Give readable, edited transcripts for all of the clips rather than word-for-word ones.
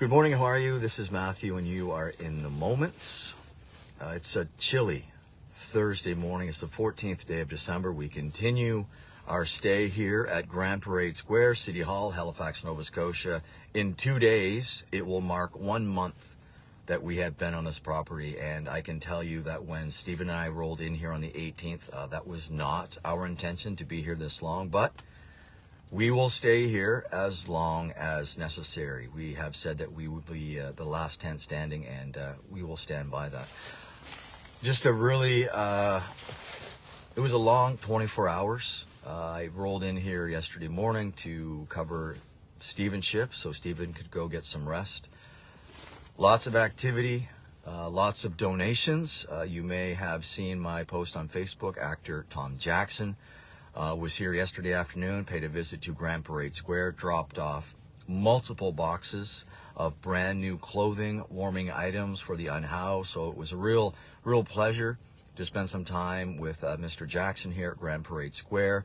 Good morning, how are you? This is Matthew and you are in the Moments. It's a chilly Thursday morning. It's the 14th day of December. We continue our stay here at Grand Parade Square, City Hall, Halifax, Nova Scotia. In 2 days, it will mark 1 month that we have been on this property, and I can tell you that when Stephen and I rolled in here on the 18th, that was not our intention to be here this long, but we will stay here as long as necessary. We have said that we will be the last tent standing, and we will stand by that. Just a really, it was a long 24 hours. I rolled in here yesterday morning to cover Stephen's shift so Stephen could go get some rest. Lots of activity, lots of donations. You may have seen my post on Facebook. Actor Tom Jackson was here yesterday afternoon, paid a visit to Grand Parade Square, dropped off multiple boxes of brand new clothing, warming items for the unhoused. So it was a real pleasure to spend some time with Mr. Jackson here at Grand Parade Square.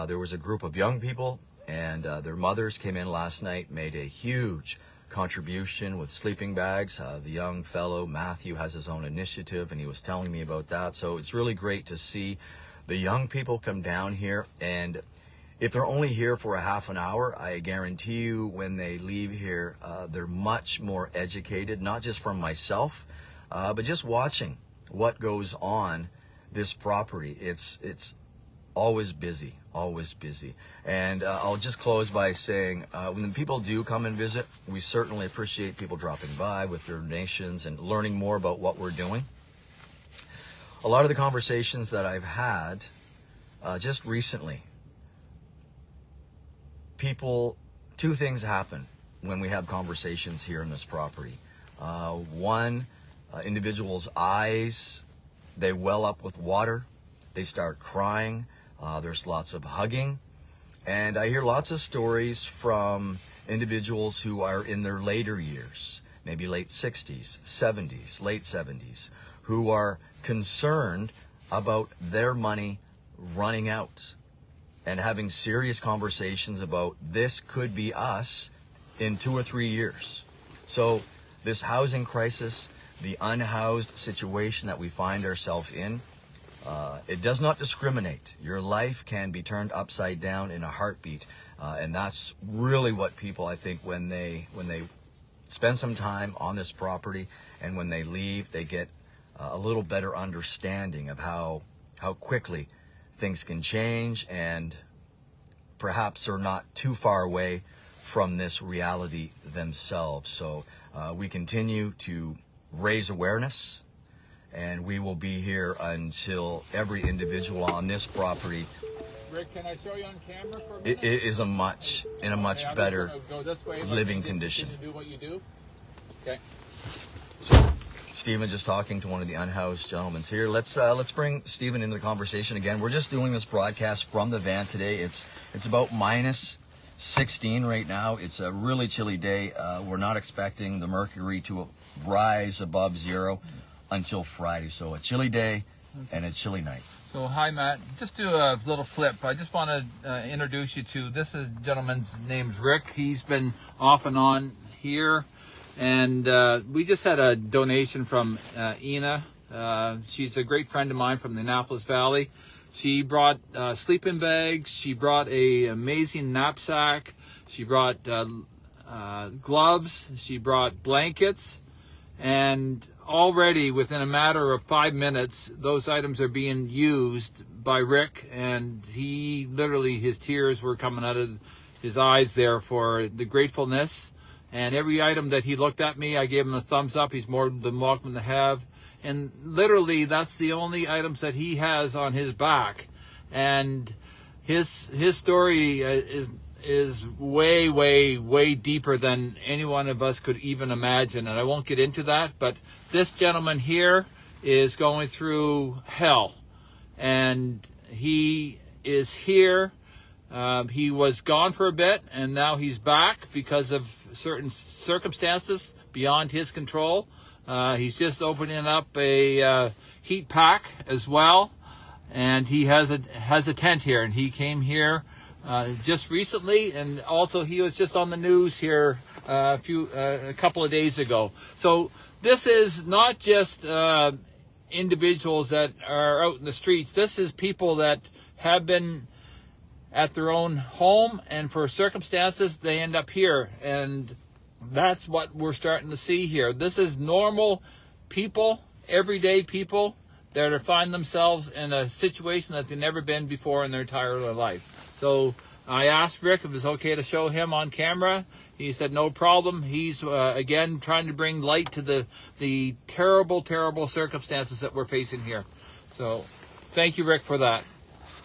There was a group of young people and their mothers came in last night, made a huge contribution with sleeping bags. The young fellow, Matthew, has his own initiative and he was telling me about that. So it's really great to see the young people come down here, and if they're only here for a half an hour, I guarantee you when they leave here, they're much more educated, not just from myself, but just watching what goes on this property. It's always busy, always busy. And I'll just close by saying, when people do come and visit, we certainly appreciate people dropping by with their donations and learning more about what we're doing. A lot of the conversations that I've had just recently, two things happen when we have conversations here in this property. One, individuals' eyes, they well up with water, they start crying, there's lots of hugging, and I hear lots of stories from individuals who are in their later years, maybe late 60s, 70s, late 70s, who are concerned about their money running out and having serious conversations about this could be us in 2 or 3 years. So this housing crisis, the unhoused situation that we find ourselves in, it does not discriminate. Your life can be turned upside down in a heartbeat, and that's really what people, I think, when they spend some time on this property and when they leave, they get a little better understanding of how quickly things can change, and perhaps are not too far away from this reality themselves. So we continue to raise awareness, and we will be here until every individual on this property. Rick, can I show you on camera for a minute? It is in a much better living condition. Can you do what you do? Okay. So Stephen just talking to one of the unhoused gentlemen here. Let's bring Stephen into the conversation again. We're just doing this broadcast from the van today. It's about minus 16 right now. It's a really chilly day. We're not expecting the mercury to rise above zero until Friday. So a chilly day and a chilly night. So hi Matt, just do a little flip. I just want to introduce you to this gentleman's name's Rick. He's been off and on here. And we just had a donation from Ina. She's a great friend of mine from the Annapolis Valley. She brought sleeping bags. She brought an amazing knapsack. She brought gloves. She brought blankets. And already within a matter of 5 minutes, those items are being used by Rick. And he literally, his tears were coming out of his eyes there for the gratefulness. And every item that he looked at me, I gave him a thumbs up. He's more than welcome to have. And literally, that's the only items that he has on his back. And his story is way, way, way deeper than any one of us could even imagine. And I won't get into that. But this gentleman here is going through hell. And he is here. He was gone for a bit, and now he's back because of certain circumstances beyond his control. He's just opening up a heat pack as well, and he has a tent here, and he came here just recently, and also he was just on the news here a couple of days ago. So this is not just individuals that are out in the streets. This is people that have been at their own home, and for circumstances they end up here, and that's what we're starting to see here. This is normal people, everyday people that are finding themselves in a situation that they've never been before in their entire life. So I asked Rick if it was okay to show him on camera. He said no problem. He's again trying to bring light to the terrible, terrible circumstances that we're facing here. So thank you, Rick, for that.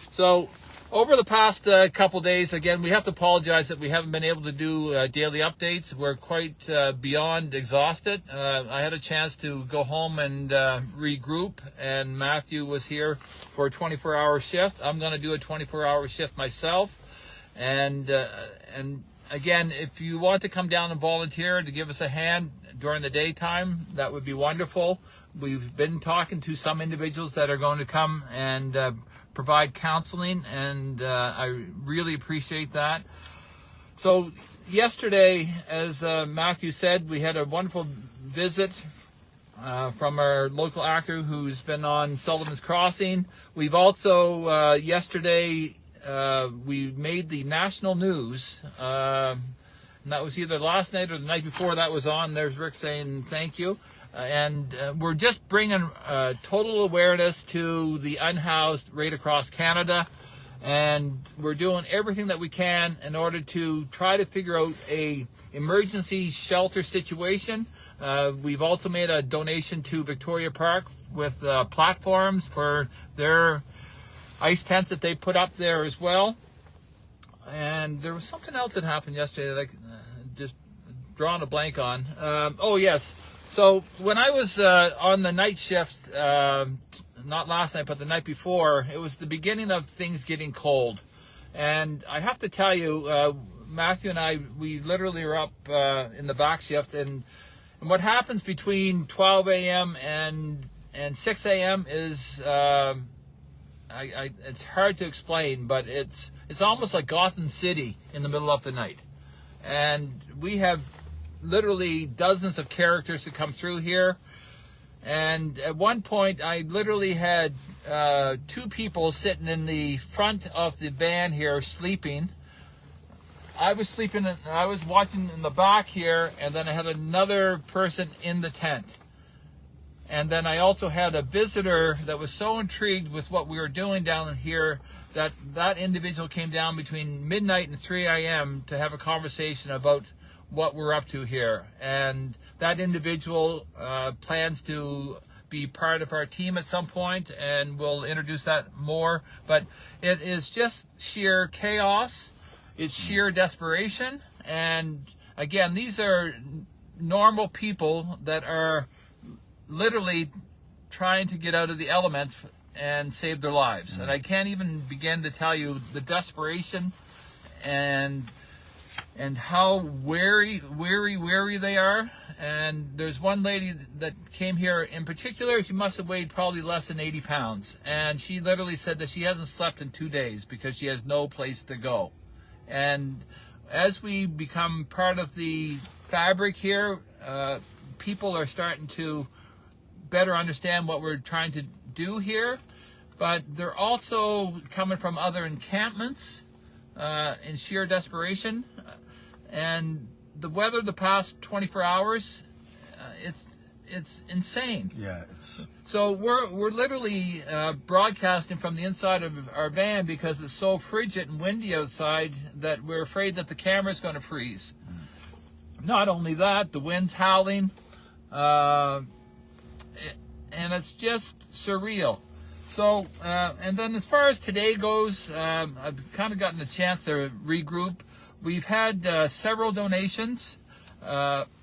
So over the past couple days, again, we have to apologize that we haven't been able to do daily updates. We're quite beyond exhausted. I had a chance to go home and regroup, and Matthew was here for a 24-hour shift. I'm going to do a 24-hour shift myself. And again, if you want to come down and volunteer to give us a hand during the daytime, that would be wonderful. We've been talking to some individuals that are going to come and provide counseling, and I really appreciate that. So yesterday, as Matthew said, we had a wonderful visit from our local actor who's been on Sullivan's Crossing. We've also, yesterday, we made the national news, and that was either last night or the night before that was on. There's Rick saying thank you. And we're just bringing total awareness to the unhoused right across Canada, and we're doing everything that we can in order to try to figure out a emergency shelter situation. We've also made a donation to Victoria Park with platforms for their ice tents that they put up there as well. And there was something else that happened yesterday that I just drawing a blank on. Oh yes. So when I was on the night shift, not last night, but the night before, it was the beginning of things getting cold. And I have to tell you, Matthew and I, we literally were up in the back shift. And what happens between 12 a.m. and 6 a.m. is, it's hard to explain, but it's almost like Gotham City in the middle of the night. And we have literally dozens of characters that come through here, and at one point I literally had two people sitting in the front of the van here sleeping. I was sleeping, and I was watching in the back here, and then I had another person in the tent. And then I also had a visitor that was so intrigued with what we were doing down here that that individual came down between midnight and 3 a.m. to have a conversation about what we're up to here. And that individual plans to be part of our team at some point, and we'll introduce that more. But it is just sheer chaos. It's sheer desperation. And again, these are normal people that are literally trying to get out of the elements and save their lives. And I can't even begin to tell you the desperation and how wary they are. And there's one lady that came here in particular. She must have weighed probably less than 80 pounds. And she literally said that she hasn't slept in 2 days because she has no place to go. And as we become part of the fabric here, people are starting to better understand what we're trying to do here. But they're also coming from other encampments in sheer desperation. And the weather the past 24 hours, it's insane. Yeah, so we're literally broadcasting from the inside of our van because it's so frigid and windy outside that we're afraid that the camera's going to freeze. Not only that, the wind's howling, and it's just surreal. So, and then as far as today goes, I've kind of gotten a chance to regroup. We've had several donations that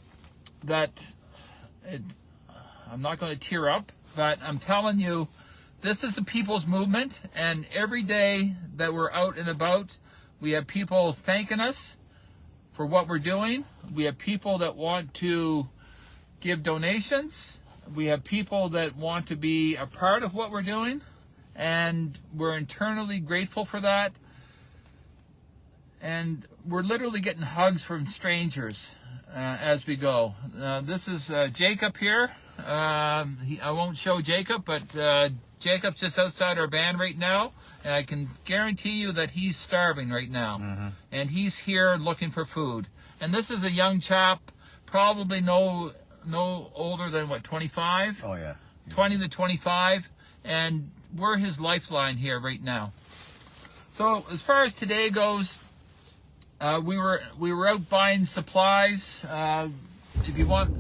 I'm not going to tear up, but I'm telling you, this is the people's movement, and every day that we're out and about, we have people thanking us for what we're doing. We have people that want to give donations. We have people that want to be a part of what we're doing, and we're internally grateful for that. And we're literally getting hugs from strangers. as we go. This is Jacob here. I won't show Jacob, but Jacob's just outside our van right now, and I can guarantee you that he's starving right now. And he's here looking for food. And this is a young chap, probably no older than, what, 25? Oh, yeah. 20 to 25, and we're his lifeline here right now. So as far as today goes, we were out buying supplies. If you want,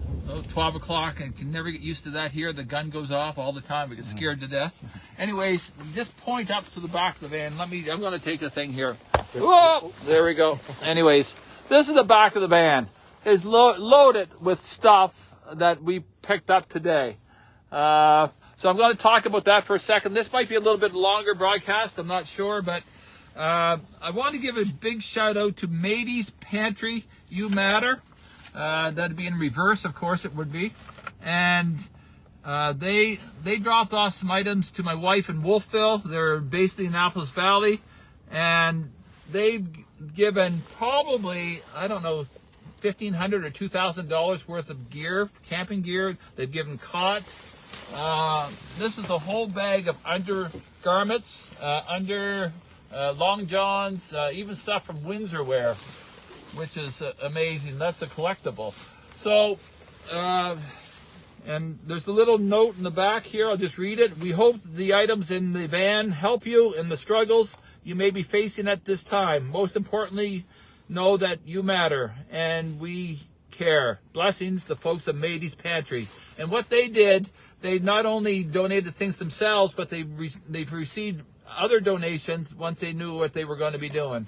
12 o'clock, and can never get used to that here. The gun goes off all the time. We get scared to death. Anyways, just point up to the back of the van. I'm going to take the thing here. Whoa, there we go. Anyways, this is the back of the van. It's loaded with stuff that we picked up today. So I'm going to talk about that for a second. This might be a little bit longer broadcast. I'm not sure, but I want to give a big shout out to Matey's Pantry. You Matter. That'd be in reverse, of course it would be. And they dropped off some items to my wife in Wolfville. They're based in the Annapolis Valley, and they've given probably, I don't know, $1,500 or $2,000 worth of gear, camping gear. They've given cots. This is a whole bag of undergarments, long johns, even stuff from Windsor Wear, which is amazing. That's a collectible. So, and there's a little note in the back here. I'll just read it. We hope the items in the van help you in the struggles you may be facing at this time. Most importantly, know that you matter and we care. Blessings, the folks of Matey's Pantry. And what they did, they not only donated things themselves, but they've received other donations once they knew what they were going to be doing.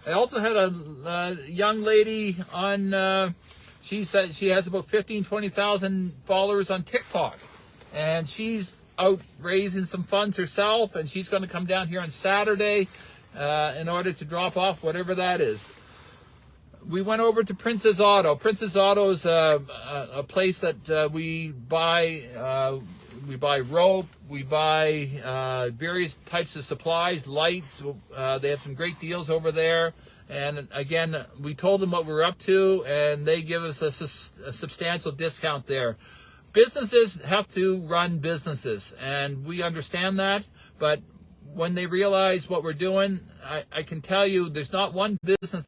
I also had a young lady on, she said she has about 20,000 followers on TikTok. And she's out raising some funds herself, and she's going to come down here on Saturday in order to drop off whatever that is. We went over to Prince's Auto. Prince's Auto is a place that we buy rope, we buy various types of supplies, lights. They have some great deals over there. And again, we told them what we're up to, and they give us a substantial discount there. Businesses have to run businesses, and we understand that. But when they realize what we're doing, I can tell you there's not one business